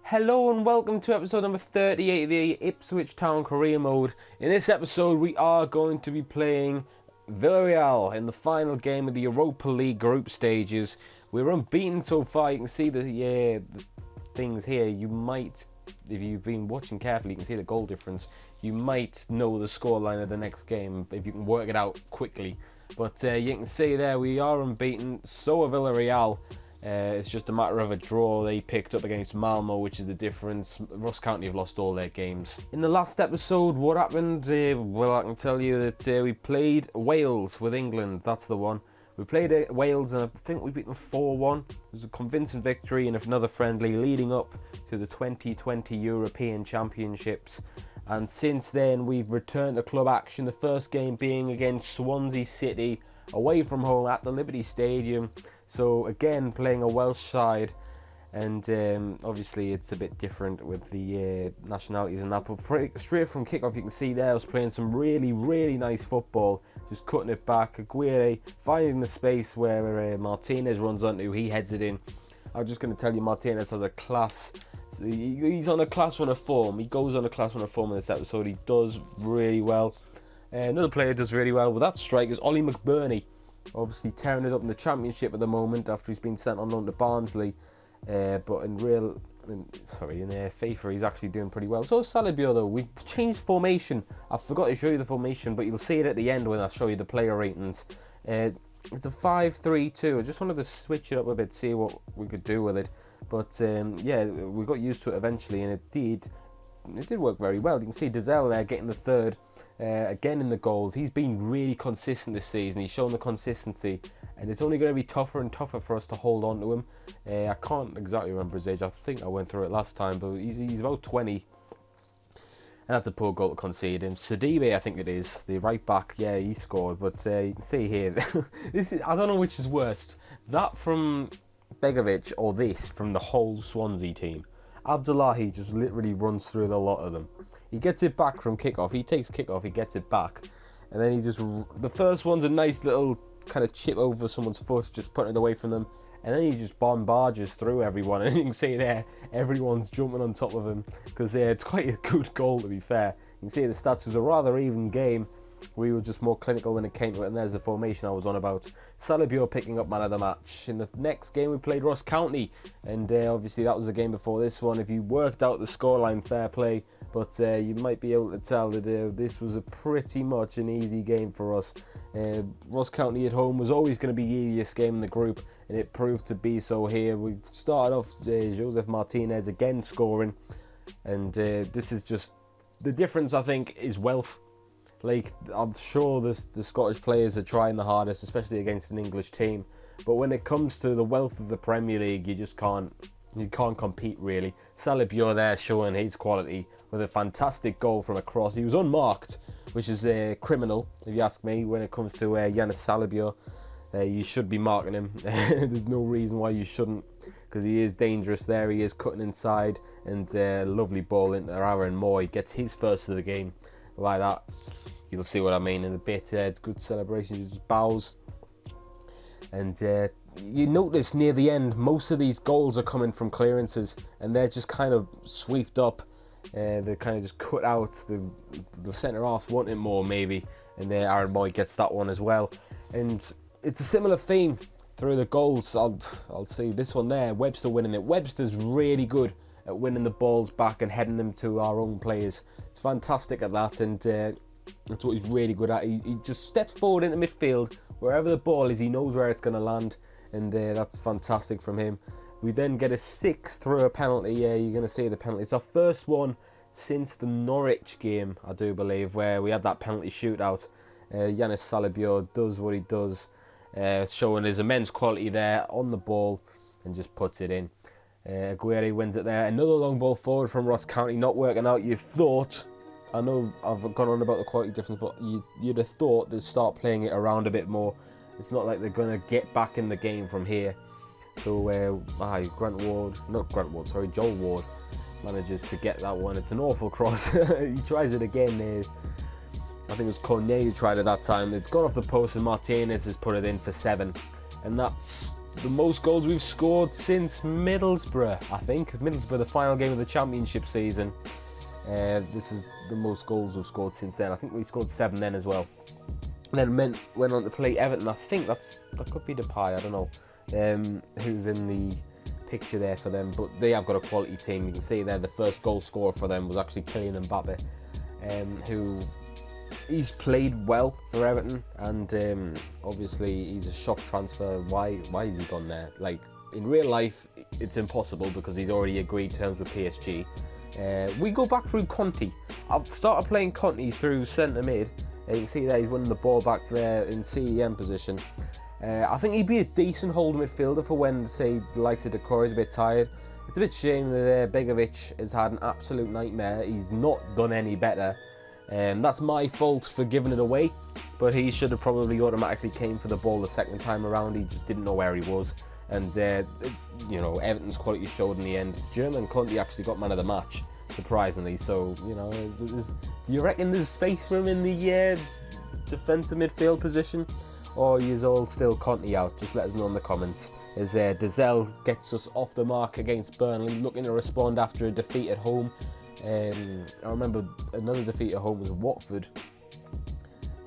Hello and welcome to episode number 38 of the Ipswich Town Career Mode. In this episode we are going to be playing Villareal in the final game of the Europa League group stages. We're unbeaten so far. You can see the things here. You might, if you've been watching carefully, you can see the goal difference. You might know the scoreline of the next game if you can work it out quickly. But you can see there we are unbeaten, so are Villareal. It's just a matter of a draw. They picked up against Malmo, which is the difference. Ross County have lost all their games. In the last episode, what happened? Well, I can tell you that we played Wales with England. That's the one. We played Wales and I think we beat them 4-1. It was a convincing victory in another friendly leading up to the 2020 European Championships. And since then, we've returned to club action. The first game being against Swansea City, away from home at the Liberty Stadium. So again, playing a Welsh side, and obviously it's a bit different with the nationalities and that. But straight from kickoff, you can see there I was playing some really nice football, just cutting it back. Aguirre finding the space where Martinez runs onto, he heads it in. I'm just going to tell you, Martinez has a class. He's on a class run of form. He goes on a class run of form in this episode. He does really well. Another player does really well with that strike is Ollie McBurney. Obviously tearing it up in the Championship at the moment after he's been sent on loan to Barnsley. But in FIFA he's actually doing pretty well. So Salibio though, we've changed formation. I forgot to show you the formation, but you'll see it at the end when I show you the player ratings. It's a 5-3-2. I just wanted to switch it up a bit, see what we could do with it. But yeah, we got used to it eventually, and it did work very well. You can see Dizelle there getting the third. Again in the goals. He's been really consistent this season. He's shown the consistency, and it's only going to be tougher and tougher for us to hold on to him. I can't exactly remember his age. I think I went through it last time, but he's about 20. And that's a poor goal to concede him. Sidibe, I think it is, the right back. Yeah, he scored. But you can see here, I don't know which is worst, that from Begovic or this from the whole Swansea team. Abdullahi just literally runs through the lot of them. He gets it back from kickoff. He takes kickoff, he gets it back. And then the first one's a nice little kind of chip over someone's foot, just putting it away from them. And then he just barges through everyone. And you can see there, everyone's jumping on top of him. Because it's quite a good goal, to be fair. You can see the stats was a rather even game. We were just more clinical when it came to it, and there's the formation I was on about. Salibio picking up man of the match. In the next game we played Ross County, and obviously that was the game before this one. If you worked out the scoreline, fair play, but you might be able to tell that this was a pretty much an easy game for us. Ross County at home was always going to be the easiest game in the group, and it proved to be so here. We started off Joseph Martinez again scoring, and this is just the difference. I think is wealth. Like, I'm sure the Scottish players are trying the hardest, especially against an English team. But when it comes to the wealth of the Premier League, you just can't compete really. Salibio there showing his quality with a fantastic goal from a cross. He was unmarked, which is criminal if you ask me. When it comes to Yanis Salibio, you should be marking him. There's no reason why you shouldn't, because he is dangerous there. He is cutting inside, and lovely ball into Aaron Moore. He gets his first of the game like that. You'll see what I mean in a bit. It's good celebrations, he just bows. And you notice near the end, most of these goals are coming from clearances, and they're just kind of sweeped up. They're kind of just cut out. The centre-halves want it more, maybe. And Aaron Moy gets that one as well. And it's a similar theme through the goals. I'll see this one there, Webster winning it. Webster's really good at winning the balls back and heading them to our own players. It's fantastic at that, and that's what he's really good at. He just steps forward into midfield. Wherever the ball is, he knows where it's going to land, and that's fantastic from him. We then get a 6 through a penalty. Yeah, you're going to see the penalty. It's our first one since the Norwich game, I do believe, where we had that penalty shootout. Yanis Salibio does what he does, showing his immense quality there on the ball, and just puts it in. Aguirre wins it there. Another long ball forward from Ross County, not working out. You thought, I know I've gone on about the quality difference, but you'd have thought they'd start playing it around a bit more. It's not like they're going to get back in the game from here. So Joel Ward manages to get that one. It's an awful cross. He tries it again. I think it was Cornet who tried it that time. It's gone off the post, and Martinez has put it in for 7. And that's the most goals we've scored since Middlesbrough, I think. Middlesbrough, the final game of the championship season. This is the most goals we've scored since then. I think we scored 7 then as well. And then went on to play Everton. I think that could be Depay, I don't know who's in the picture there for them. But they have got a quality team. You can see there the first goal scorer for them was actually Kylian Mbappe, who he's played well for Everton. And obviously he's a shock transfer. Why has he gone there? Like, in real life, it's impossible because he's already agreed terms with PSG. We go back through Conte. I've started playing Conte through centre mid. You can see there he's winning the ball back there in CEM position. I think he'd be a decent holding midfielder for when, say, the likes of Decore is a bit tired. It's a bit shame that Begovic has had an absolute nightmare. He's not done any better. That's my fault for giving it away, but he should have probably automatically came for the ball the second time around. He just didn't know where he was. And, you know, Everton's quality showed in the end. German Conte actually got man of the match, surprisingly. So, you know, do you reckon there's space for him in the defensive midfield position? Or is all still Conte out? Just let us know in the comments. As Dizelle gets us off the mark against Burnley, looking to respond after a defeat at home. I remember another defeat at home was Watford.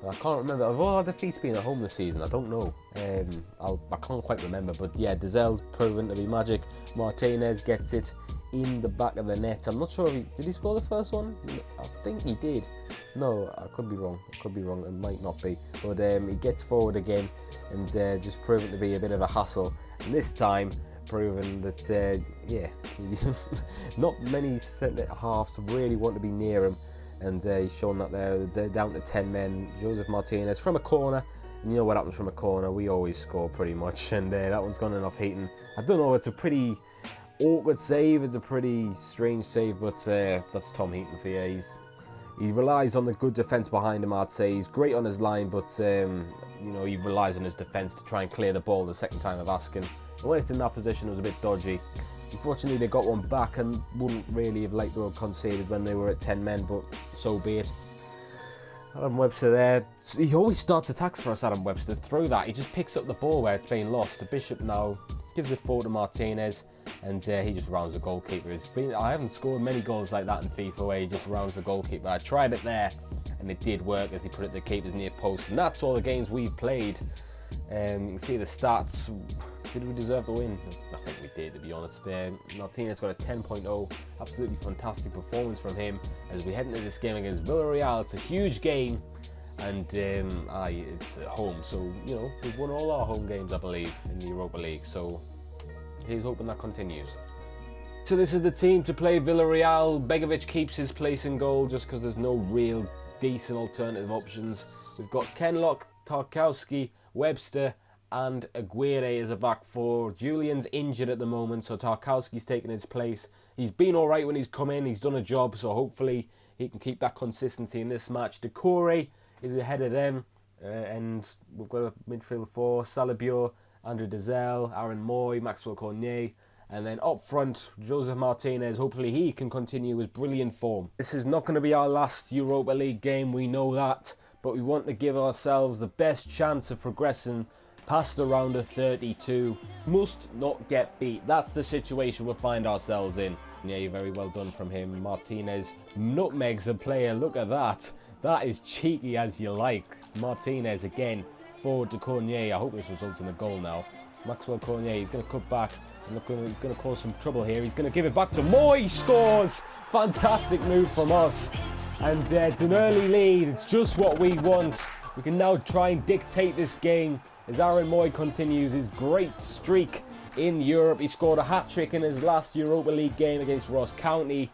I can't remember. Have all our defeats been at home this season? I don't know. I can't quite remember. But yeah, Dizelle's proven to be magic. Martinez gets it in the back of the net. I'm not sure if did he score the first one? I think he did. No, I could be wrong. It might not be. But he gets forward again and just proven to be a bit of a hassle. And this time, proven that yeah, not many centre halves really want to be near him. And he's shown that they're down to 10 men. Joseph Martinez from a corner. And you know what happens from a corner? We always score pretty much. And that one's gone in off Heaton. I don't know, it's a pretty awkward save. It's a pretty strange save, but that's Tom Heaton for you. He relies on the good defence behind him, I'd say. He's great on his line, but you know, he relies on his defence to try and clear the ball the second time of asking. And when it's in that position, it was a bit dodgy. Unfortunately, they got one back and wouldn't really have liked to have conceded when they were at 10 men, but so be it. Adam Webster there. He always starts attacks for us, Adam Webster. Through that, he just picks up the ball where it's being lost. The Bishop now gives it forward to Martinez, and he just rounds the goalkeeper. I haven't scored many goals like that in FIFA where he just rounds the goalkeeper. I tried it there, and it did work as he put it the keeper's near post. And that's all the games we've played. You can see the stats. Did we deserve the win? I think we did, to be honest. Martinez got a 10.0. Absolutely fantastic performance from him as we head into this game against Villareal. It's a huge game, and it's at home. So, you know, we've won all our home games, I believe, in the Europa League. So here's hoping that continues. So this is the team to play Villareal. Begovic keeps his place in goal just because there's no real decent alternative options. We've got Kenlock, Tarkowski, Webster, and Aguirre as a back four. Julian's injured at the moment, so Tarkowski's taking his place. He's been alright when he's come in, he's done a job, so hopefully he can keep that consistency in this match. Decore is ahead of them, and we've got a midfield four, Salabio, Andrew Dizelle, Aaron Moy, Maxwell Cornier, and then up front, Joseph Martinez. Hopefully he can continue his brilliant form. This is not going to be our last Europa League game, we know that, but we want to give ourselves the best chance of progressing past the round of 32. Must not get beat. That's the situation we'll find ourselves in. Yeah, very well done from him. Martinez nutmegs a player. Look at that. That is cheeky as you like. Martinez again forward to Cornier. I hope this results in a goal now. Maxwell Cornier, he's going to cut back. And look, he's going to cause some trouble here. He's going to give it back to Moy. Scores! Fantastic move from us. And it's an early lead. It's just what we want. We can now try and dictate this game as Aaron Moy continues his great streak in Europe. He scored a hat-trick in his last Europa League game against Ross County,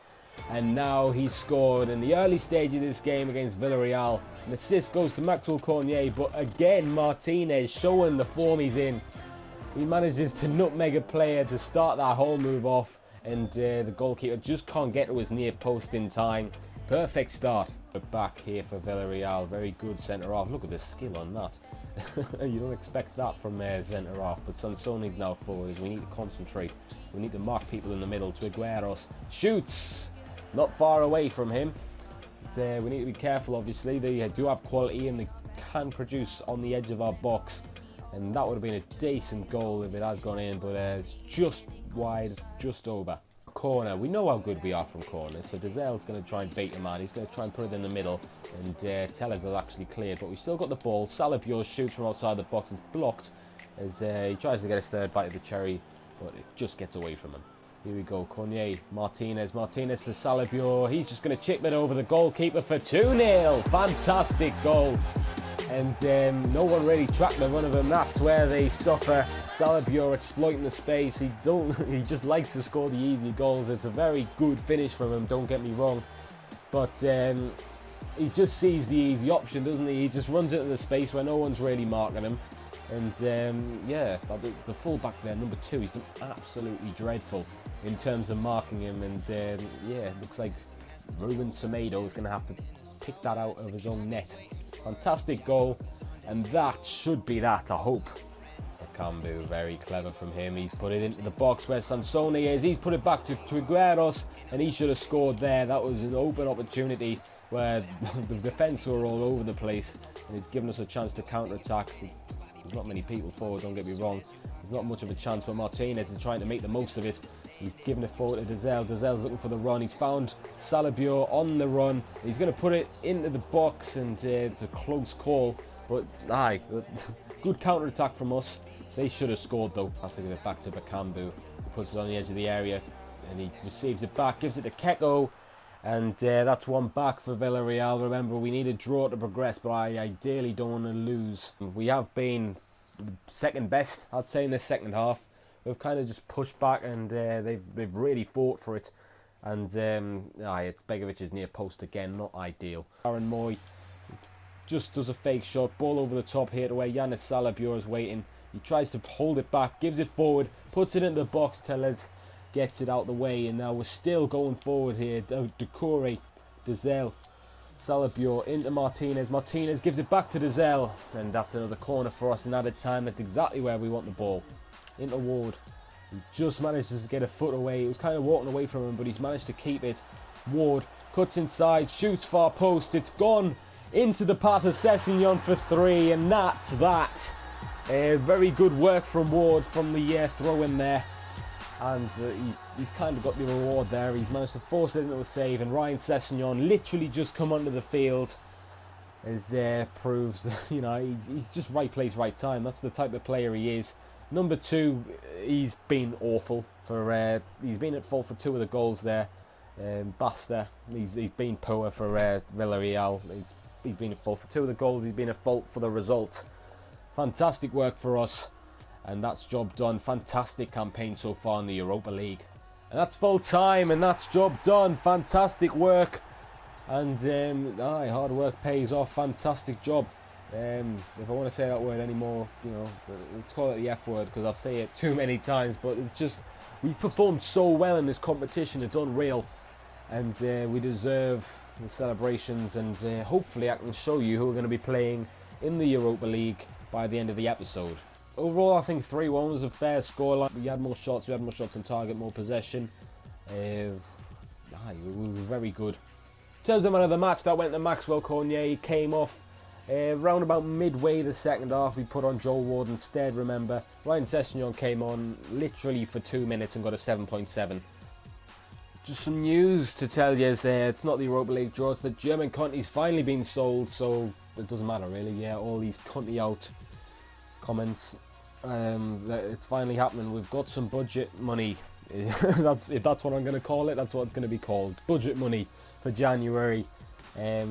and now he's scored in the early stage of this game against Villareal. An assist goes to Maxwell Cornier, but again Martinez showing the form he's in. He manages to nutmeg a player to start that whole move off, and the goalkeeper just can't get to his near post in time. Perfect start. We're back here for Villareal. Very good centre-half. Look at the skill on that. You don't expect that from centre-half, but Sansoni's now forward. We need to concentrate. We need to mark people in the middle. To Agueros shoots. Not far away from him. But, we need to be careful, obviously. They do have quality and they can produce on the edge of our box. and that would have been a decent goal if it had gone in, but it's just wide, just over. Corner, we know how good we are from corners, so Dezel's going to try and bait the man. He's going to try and put it in the middle, and Tellers has actually cleared, but we've still got the ball. Salabior shoots from outside the box, it's blocked as he tries to get his third bite of the cherry, but it just gets away from him. Here we go, Cornier, Martinez to Salabior. He's just going to chip it over the goalkeeper for 2-0. Fantastic goal. And no one really tracked the run of him. That's where they suffer. Salabior exploiting the space. He just likes to score the easy goals. It's a very good finish from him, don't get me wrong. But he just sees the easy option, doesn't he? He just runs into the space where no one's really marking him. And yeah, the full-back there, number 2, he's done absolutely dreadful in terms of marking him. And yeah, it looks like Ruben Semedo is going to have to pick that out of his own net. Fantastic goal, and that should be that, I hope. Cambu, very clever from him. He's put it into the box where Sansone is. He's put it back to Trigueros, and he should have scored there. That was an open opportunity where the defence were all over the place, and it's given us a chance to counter-attack. There's not many people forward, don't get me wrong. There's not much of a chance, but Martinez is trying to make the most of it. He's given it forward to Dezel. Dezel's looking for the run. He's found Salabior on the run. He's going to put it into the box, and it's a close call. But, aye, good counter-attack from us. They should have scored, though. Has to give it back to Bakambu. He puts it on the edge of the area, and he receives it back, gives it to Keko. And that's one back for Villareal. Remember, we need a draw to progress, but I ideally don't want to lose. We have been second best, I'd say, in this second half. We've kind of just pushed back, and they've really fought for it. And it's Begovic's near post again, not ideal. Aaron Moy just does a fake shot, ball over the top here to where Yanis Salabior is waiting. He tries to hold it back, gives it forward, puts it into the box. Tellez gets it out the way, and now we're still going forward here. Decore, Dezel, Salabior into Martinez. Martinez gives it back to Dezel, and that's another corner for us in added time. That's exactly where we want the ball. Into Ward. He just manages to get a foot away. It was kind of walking away from him, but he's managed to keep it. Ward cuts inside, shoots far post. It's gone into the path of Sessegnon for 3, and that's that. Very good work from Ward from the throw in there, and he's kind of got the reward there. He's managed to force it into a save, and Ryan Sessegnon literally just come onto the field, as proves, you know, he's just right place, right time. That's the type of player he is. Number 2, he's been awful for. He's been at fault for 2 of the goals there. Basta, he's been poor for Villareal. He's been at fault for 2 of the goals. He's been at fault for the result. Fantastic work for us, and that's job done. Fantastic campaign so far in the Europa League. And that's full time, and that's job done. Fantastic work, and hard work pays off. Fantastic job. If I want to say that word anymore, you know, let's call it the F word, because I've said it too many times, but it's just, we've performed so well in this competition, it's unreal, and we deserve the celebrations, and hopefully I can show you who are going to be playing in the Europa League by the end of the episode. Overall, I think 3-1 was a fair score. We had more shots, on target, more possession. We were very good. In terms of man of the match, that went to Maxwell Cornier. He came off round about midway the second half. We put on Joel Ward instead, remember. Ryan Sessegnon came on literally for 2 minutes and got a 7.7. Just some news to tell you, it's not the Europa League draw, it's the German Conti's finally been sold, so it doesn't matter really. Yeah, all these Conti out comments, it's finally happening. We've got some budget money. If that's what I'm going to call it, that's what it's going to be called. Budget money for January.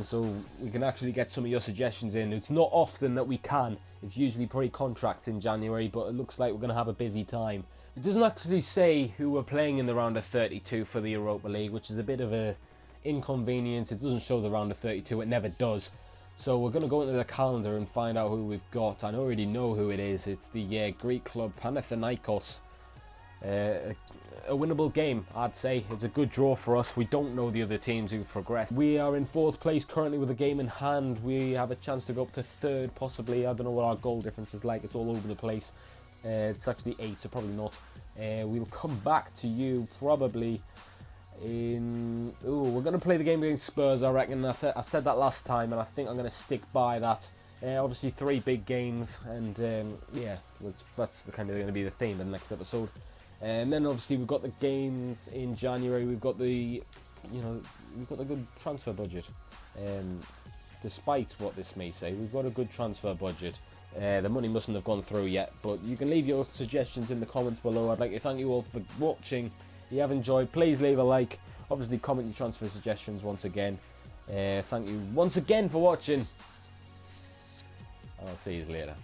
So we can actually get some of your suggestions in. It's not often that we can. It's usually pre-contracts in January, but it looks like we're going to have a busy time. It doesn't actually say who we're playing in the round of 32 for the Europa League, which is a bit of an inconvenience. It doesn't show the round of 32, it never does. So we're going to go into the calendar and find out who we've got. I already know who it is. It's the Greek club Panathinaikos. A winnable game, I'd say. It's a good draw for us. We don't know the other teams who've progressed. We are in 4th place currently with a game in hand. We have a chance to go up to 3rd possibly. I don't know what our goal difference is like. It's all over the place. It's actually 8, so probably not. We'll come back to you probably in... Ooh, we're going to play the game against Spurs, I reckon. I said that last time, and I think I'm going to stick by that. Obviously 3 big games, and yeah, that's kind of going to be the theme of the next episode. And then obviously we've got the games in January. We've got the, we've got a good transfer budget. Despite what this may say, we've got a good transfer budget. The money mustn't have gone through yet, but you can leave your suggestions in the comments below. I'd like to thank you all for watching. If you have enjoyed, please leave a like. Obviously comment your transfer suggestions once again. Thank you once again for watching. I'll see you later.